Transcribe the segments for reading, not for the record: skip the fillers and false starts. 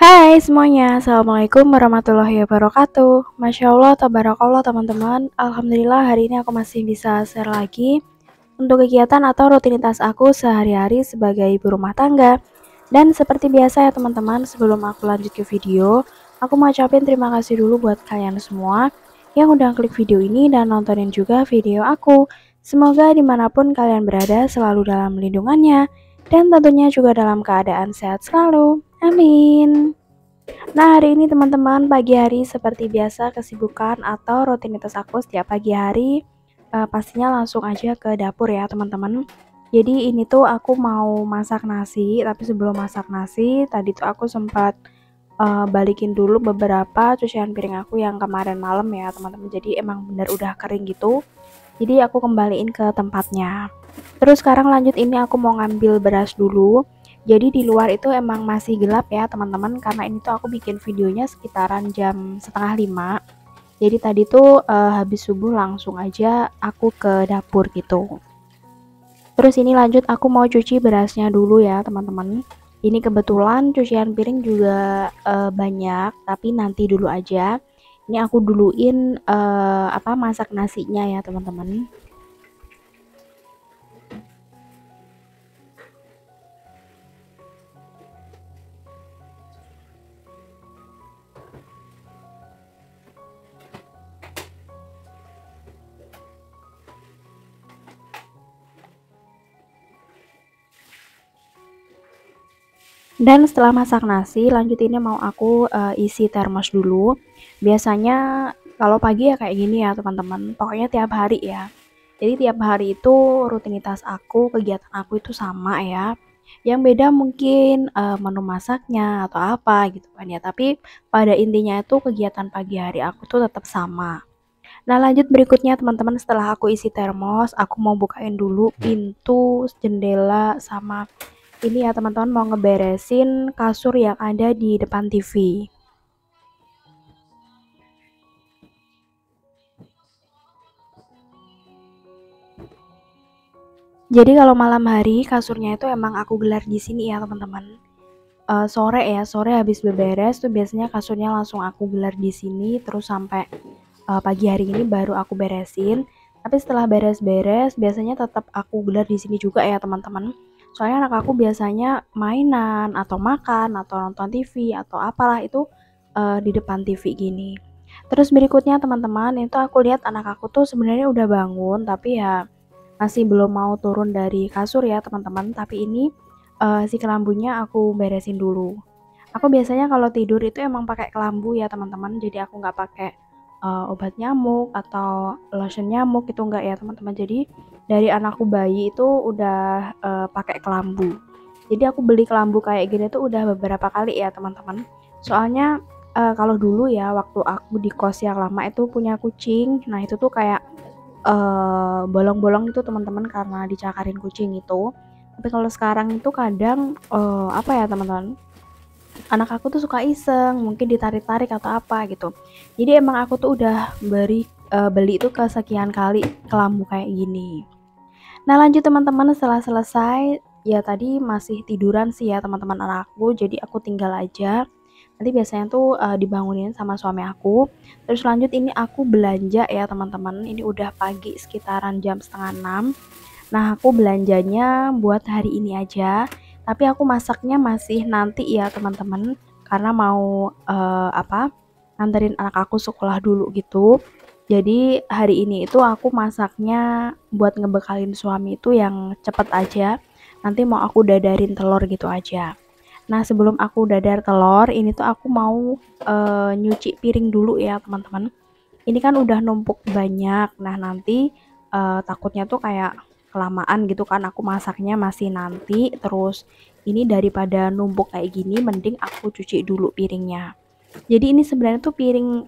Hai semuanya, Assalamualaikum warahmatullahi wabarakatuh. Masya Allah, tabarakallah teman-teman. Alhamdulillah hari ini aku masih bisa share lagi untuk kegiatan atau rutinitas aku sehari-hari sebagai ibu rumah tangga. Dan seperti biasa ya teman-teman, sebelum aku lanjut ke video, aku mau ucapin terima kasih dulu buat kalian semua yang udah klik video ini dan nontonin juga video aku. Semoga dimanapun kalian berada selalu dalam lindungannya dan tentunya juga dalam keadaan sehat selalu. Amin. Nah, hari ini teman-teman, pagi hari seperti biasa kesibukan atau rutinitas aku setiap pagi hari pastinya langsung aja ke dapur ya teman-teman. Jadi ini tuh aku mau masak nasi, tapi sebelum masak nasi tadi tuh aku sempat balikin dulu beberapa cucian piring aku yang kemarin malam ya teman-teman. Jadi emang bener udah kering gitu. Jadi aku kembaliin ke tempatnya. Terus sekarang lanjut, ini aku mau ngambil beras dulu. Jadi di luar itu emang masih gelap ya teman-teman, karena ini tuh aku bikin videonya sekitaran jam setengah 5. Jadi tadi tuh habis subuh langsung aja aku ke dapur gitu. Terus ini lanjut aku mau cuci berasnya dulu ya teman-teman. Ini kebetulan cucian piring juga banyak, tapi nanti dulu aja. Ini aku duluin masak nasinya ya teman-teman. Dan setelah masak nasi, lanjut ini mau aku isi termos dulu. Biasanya kalau pagi ya kayak gini ya teman-teman. Pokoknya tiap hari ya. Jadi tiap hari itu rutinitas aku, kegiatan aku itu sama ya. Yang beda mungkin menu masaknya atau apa gitu kan ya. Tapi pada intinya itu kegiatan pagi hari aku tuh tetap sama. Nah, lanjut berikutnya teman-teman, setelah aku isi termos, aku mau bukain dulu pintu, jendela, sama ini ya teman-teman, mau ngeberesin kasur yang ada di depan TV. Jadi kalau malam hari kasurnya itu emang aku gelar di sini ya teman-teman. Sore ya, sore habis beberes tuh biasanya kasurnya langsung aku gelar di sini, terus sampai pagi hari ini baru aku beresin. Tapi setelah beres-beres biasanya tetap aku gelar di sini juga ya teman-teman. Soalnya anak aku biasanya mainan atau makan atau nonton TV atau apalah itu di depan TV gini. Terus berikutnya teman-teman, itu aku lihat anak aku tuh sebenarnya udah bangun tapi ya masih belum mau turun dari kasur ya teman-teman. Tapi ini si kelambunya aku beresin dulu. Aku biasanya kalau tidur itu emang pakai kelambu ya teman-teman. Jadi aku nggak pakai obat nyamuk atau lotion nyamuk, itu enggak ya teman-teman. Jadi dari anakku bayi itu udah pakai kelambu. Jadi aku beli kelambu kayak gini tuh udah beberapa kali ya teman-teman. Soalnya kalau dulu ya waktu aku di kos yang lama itu punya kucing. Nah itu tuh kayak bolong-bolong itu teman-teman karena dicakarin kucing itu. Tapi kalau sekarang itu kadang apa ya teman-teman, anak aku tuh suka iseng, mungkin ditarik-tarik atau apa gitu. Jadi emang aku tuh udah beli itu kesekian kali kelambu kayak gini. Nah lanjut teman-teman, setelah selesai ya tadi masih tiduran sih ya teman-teman anakku, jadi aku tinggal aja. Nanti biasanya tuh dibangunin sama suami aku. Terus lanjut ini aku belanja ya teman-teman. Ini udah pagi sekitaran jam setengah 6. Nah aku belanjanya buat hari ini aja. Tapi aku masaknya masih nanti ya teman-teman. Karena mau nganterin anak aku sekolah dulu gitu. Jadi hari ini itu aku masaknya buat ngebekalin suami itu yang cepet aja. Nanti mau aku dadarin telur gitu aja. Nah sebelum aku dadar telur, ini tuh aku mau nyuci piring dulu ya teman-teman. Ini kan udah numpuk banyak. Nah nanti takutnya tuh kayak kelamaan gitu kan, aku masaknya masih nanti. Terus ini daripada numpuk kayak gini, mending aku cuci dulu piringnya. Jadi ini sebenarnya tuh piring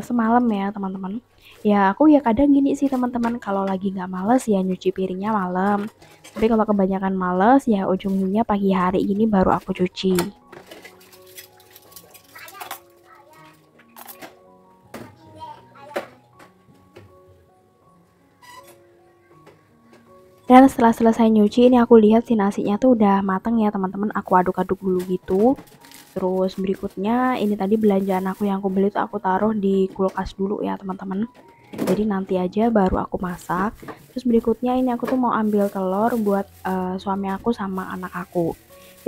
semalam ya teman-teman. Ya aku ya kadang gini sih teman-teman, kalau lagi nggak males ya nyuci piringnya malam. Tapi kalau kebanyakan males ya ujungnya pagi hari ini baru aku cuci. Dan setelah selesai nyuci, ini aku lihat si nasinya tuh udah mateng ya teman-teman. Aku aduk-aduk dulu gitu. Terus berikutnya ini tadi belanjaan aku yang aku beli tuh aku taruh di kulkas dulu ya teman-teman. Jadi nanti aja baru aku masak. Terus berikutnya ini aku tuh mau ambil telur buat suami aku sama anak aku.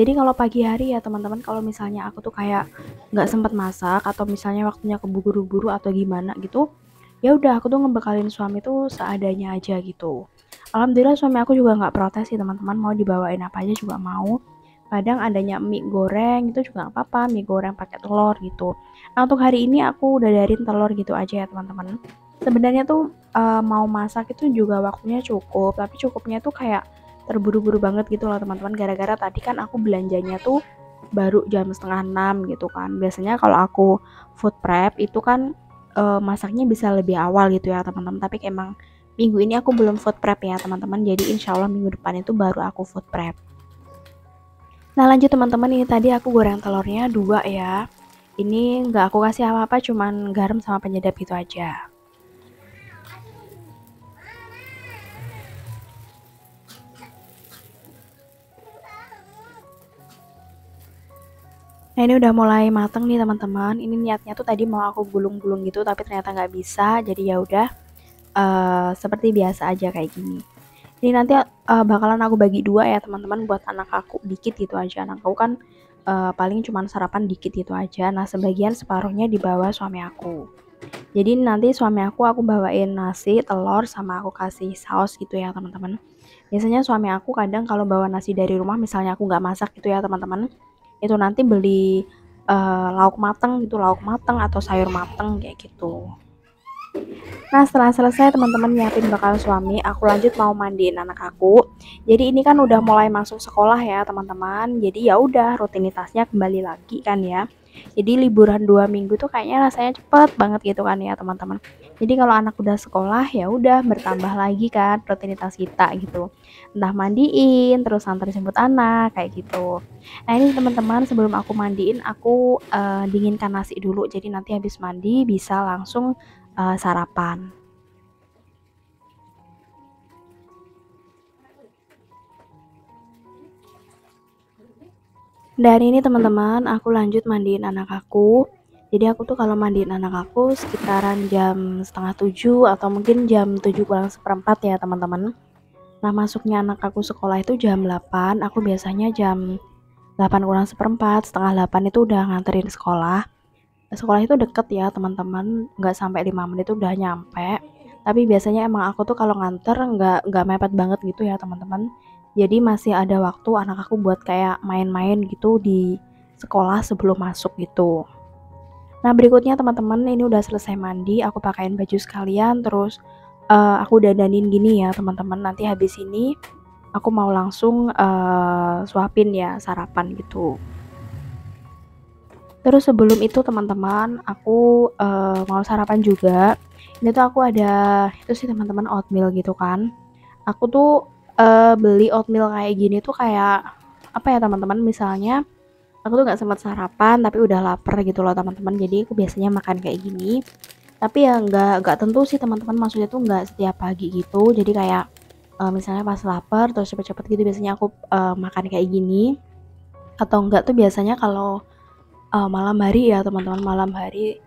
Jadi kalau pagi hari ya teman-teman, kalau misalnya aku tuh kayak nggak sempet masak atau misalnya waktunya keburu-buru atau gimana gitu, ya udah aku tuh ngebekalin suami tuh seadanya aja gitu. Alhamdulillah suami aku juga nggak protes sih teman-teman, mau dibawain apa aja juga mau. Kadang adanya mie goreng itu juga nggak apa-apa, mie goreng pakai telur gitu. Nah untuk hari ini aku udah darin telur gitu aja ya teman-teman. Sebenarnya tuh mau masak itu juga waktunya cukup, tapi cukupnya tuh kayak terburu-buru banget gitu loh teman-teman. Gara-gara tadi kan aku belanjanya tuh baru jam setengah 6 gitu kan. Biasanya kalau aku food prep itu kan masaknya bisa lebih awal gitu ya teman-teman. Tapi emang minggu ini aku belum food prep ya teman-teman. Jadi insya Allah minggu depan itu baru aku food prep. Nah lanjut teman-teman, ini tadi aku goreng telurnya 2 ya. Ini nggak aku kasih apa-apa, cuman garam sama penyedap gitu aja. Nah ini udah mulai mateng nih teman-teman. Ini niatnya tuh tadi mau aku gulung-gulung gitu, tapi ternyata nggak bisa. Jadi ya udah seperti biasa aja kayak gini. Ini nanti bakalan aku bagi 2 ya teman-teman, buat anak aku dikit gitu aja. Anak aku kan paling cuman sarapan dikit gitu aja. Nah sebagian separuhnya dibawa suami aku. Jadi nanti suami aku bawain nasi, telur, sama aku kasih saus gitu ya teman-teman. Biasanya suami aku kadang kalau bawa nasi dari rumah, misalnya aku nggak masak gitu ya teman-teman, itu nanti beli lauk mateng gitu, lauk mateng atau sayur mateng kayak gitu. Nah setelah selesai teman-teman nyiapin bekal suami, aku lanjut mau mandiin anak aku. Jadi ini kan udah mulai masuk sekolah ya teman-teman. Jadi ya udah rutinitasnya kembali lagi kan ya. Jadi liburan 2 minggu tuh kayaknya rasanya cepet banget gitu kan ya teman-teman. Jadi kalau anak udah sekolah ya udah bertambah lagi kan rutinitas kita gitu. Entah mandiin, terus antar jemput anak kayak gitu. Nah ini teman-teman, sebelum aku mandiin aku dinginkan nasi dulu. Jadi nanti habis mandi bisa langsung sarapan. Dan ini teman-teman, aku lanjut mandiin anak aku. Jadi aku tuh kalau mandiin anak aku sekitaran jam setengah 7 atau mungkin jam 7 kurang seperempat ya teman-teman. Nah masuknya anak aku sekolah itu jam 8, aku biasanya jam 8 kurang seperempat, setengah 8 itu udah nganterin sekolah. Sekolah itu deket ya teman-teman, nggak sampai 5 menit itu udah nyampe. Tapi biasanya emang aku tuh kalau nganter nggak mepet banget gitu ya teman-teman. Jadi masih ada waktu anak aku buat kayak main-main gitu di sekolah sebelum masuk gitu. Nah berikutnya teman-teman, ini udah selesai mandi, aku pakaiin baju sekalian, terus aku dandanin gini ya teman-teman. Nanti habis ini aku mau langsung suapin ya sarapan gitu. Terus sebelum itu teman-teman, aku mau sarapan juga. Ini tuh aku ada itu sih teman-teman, oatmeal gitu kan. Aku tuh beli oatmeal kayak gini tuh kayak apa ya teman-teman, misalnya aku tuh nggak sempat sarapan tapi udah lapar gitu loh teman-teman. Jadi aku biasanya makan kayak gini. Tapi ya nggak tentu sih teman-teman, maksudnya tuh nggak setiap pagi gitu. Jadi kayak misalnya pas lapar terus cepet-cepet gitu biasanya aku makan kayak gini. Atau enggak tuh biasanya kalau malam hari ya teman-teman, malam hari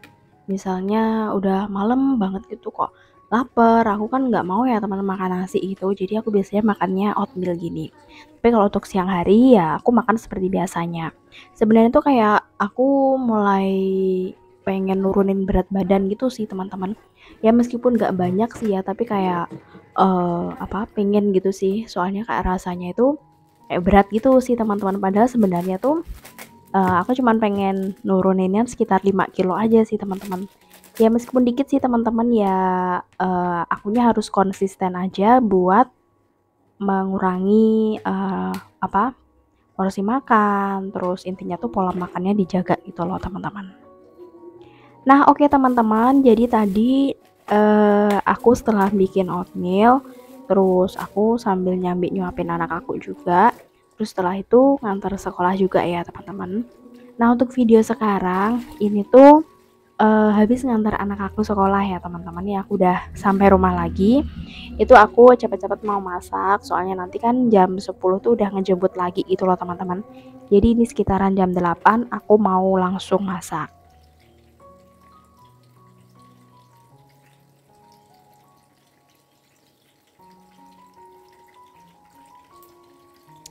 misalnya udah malam banget gitu kok lapar, aku kan nggak mau ya teman-teman makan nasi gitu, jadi aku biasanya makannya oatmeal gini. Tapi kalau untuk siang hari ya aku makan seperti biasanya. Sebenarnya tuh kayak aku mulai pengen nurunin berat badan gitu sih teman-teman. Ya meskipun nggak banyak sih ya, tapi kayak pengen gitu sih, soalnya kayak rasanya itu kayak berat gitu sih teman-teman. Padahal sebenarnya tuh aku cuman pengen nuruninnya sekitar 5 kilo aja sih teman-teman. Ya meskipun dikit sih teman-teman ya, akunya harus konsisten aja buat mengurangi porsi makan, terus intinya tuh pola makannya dijaga gitu loh teman-teman. Nah oke teman-teman, jadi tadi aku setelah bikin oatmeal, terus aku sambil nyuapin anak aku juga, terus setelah itu ngantar sekolah juga ya teman-teman. Nah untuk video sekarang ini tuh habis ngantar anak aku sekolah ya teman-teman, ya aku udah sampai rumah lagi. Itu aku cepet-cepet mau masak, soalnya nanti kan jam 10 tuh udah ngejemput lagi gitu loh teman-teman. Jadi ini sekitaran jam 8 aku mau langsung masak.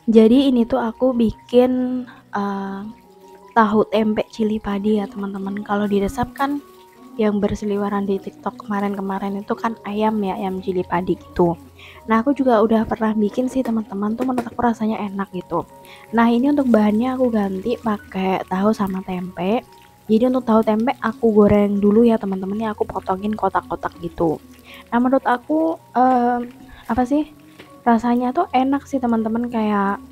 Jadi ini tuh aku bikin tahu tempe cili padi ya teman-teman. Kalau di resep kan yang berseliweran di TikTok kemarin-kemarin itu kan ayam ya, ayam cili padi gitu. Nah, aku juga udah pernah bikin sih teman-teman, tuh menurut aku rasanya enak gitu. Nah, ini untuk bahannya aku ganti pakai tahu sama tempe. Jadi untuk tahu tempe aku goreng dulu ya teman-teman, ya aku potongin kotak-kotak gitu. Nah, menurut aku apa sih? Rasanya tuh enak sih teman-teman, kayak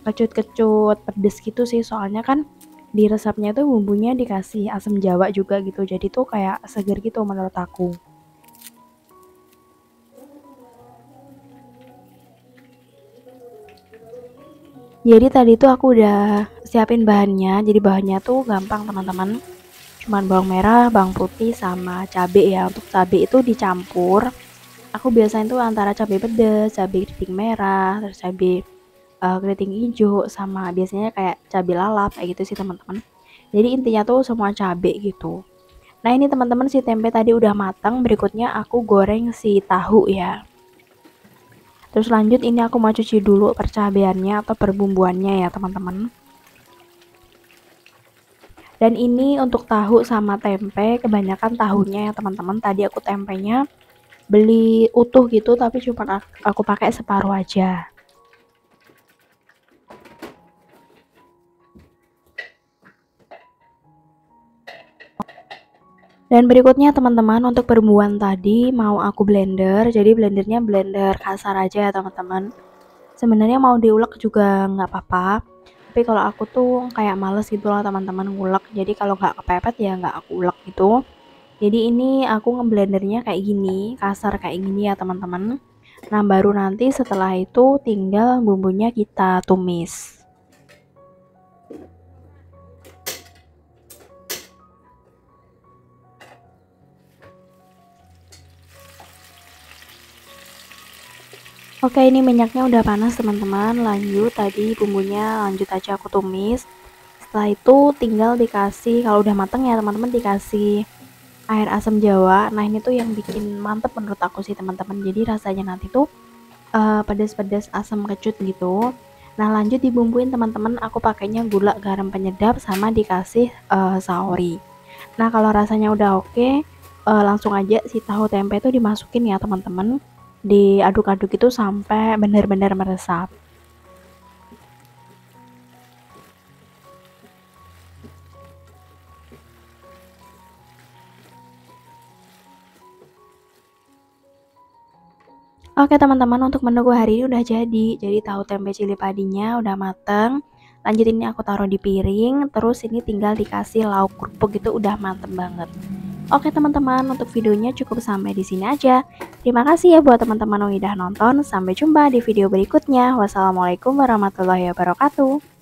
kecut-kecut pedes gitu sih, soalnya kan di resepnya tuh bumbunya dikasih asam jawa juga gitu, jadi tuh kayak seger gitu menurut aku. Jadi tadi tuh aku udah siapin bahannya, jadi bahannya tuh gampang teman-teman, cuman bawang merah, bawang putih, sama cabai ya. Untuk cabai itu dicampur, aku biasanya tuh antara cabai pedas, cabai keriting merah, terus cabai keriting hijau, sama biasanya kayak cabai lalap kayak gitu sih teman-teman. Jadi intinya tuh semua cabai gitu. Nah ini teman-teman, si tempe tadi udah matang, berikutnya aku goreng si tahu ya. Terus lanjut ini aku mau cuci dulu percabeannya atau perbumbuannya ya teman-teman. Dan ini untuk tahu sama tempe, kebanyakan tahunya ya teman-teman. Tadi aku tempenya beli utuh gitu, tapi cuma aku pakai separuh aja. Dan berikutnya teman-teman, untuk perbumbuan tadi mau aku blender. Jadi blendernya blender kasar aja ya teman-teman. Sebenarnya mau diulek juga nggak apa-apa, tapi kalau aku tuh kayak males gitu loh teman-teman ngulek. Jadi kalau nggak kepepet ya nggak aku ulek gitu. Jadi ini aku ngeblendernya kayak gini, kasar kayak gini ya teman-teman. Nah baru nanti setelah itu tinggal bumbunya kita tumis. Oke, ini minyaknya udah panas teman-teman. Lanjut tadi bumbunya, lanjut aja aku tumis. Setelah itu tinggal dikasih, kalau udah mateng ya teman-teman, dikasih air asam jawa. Nah ini tuh yang bikin mantep menurut aku sih teman-teman. Jadi rasanya nanti tuh pedas-pedas asam kecut gitu. Nah lanjut dibumbuin teman-teman, aku pakainya gula, garam penyedap, sama dikasih saori. Nah kalau rasanya udah oke, langsung aja si tahu tempe itu dimasukin ya teman-teman, diaduk-aduk itu sampai benar-benar meresap. Oke teman-teman, untuk menu hari ini udah jadi. Jadi tahu tempe cili padinya udah mateng. Lanjut ini aku taruh di piring, terus ini tinggal dikasih lauk kerupuk, itu udah mantep banget. Oke teman-teman, untuk videonya cukup sampai di sini aja. Terima kasih ya buat teman-teman yang udah nonton. Sampai jumpa di video berikutnya. Wassalamualaikum warahmatullahi wabarakatuh.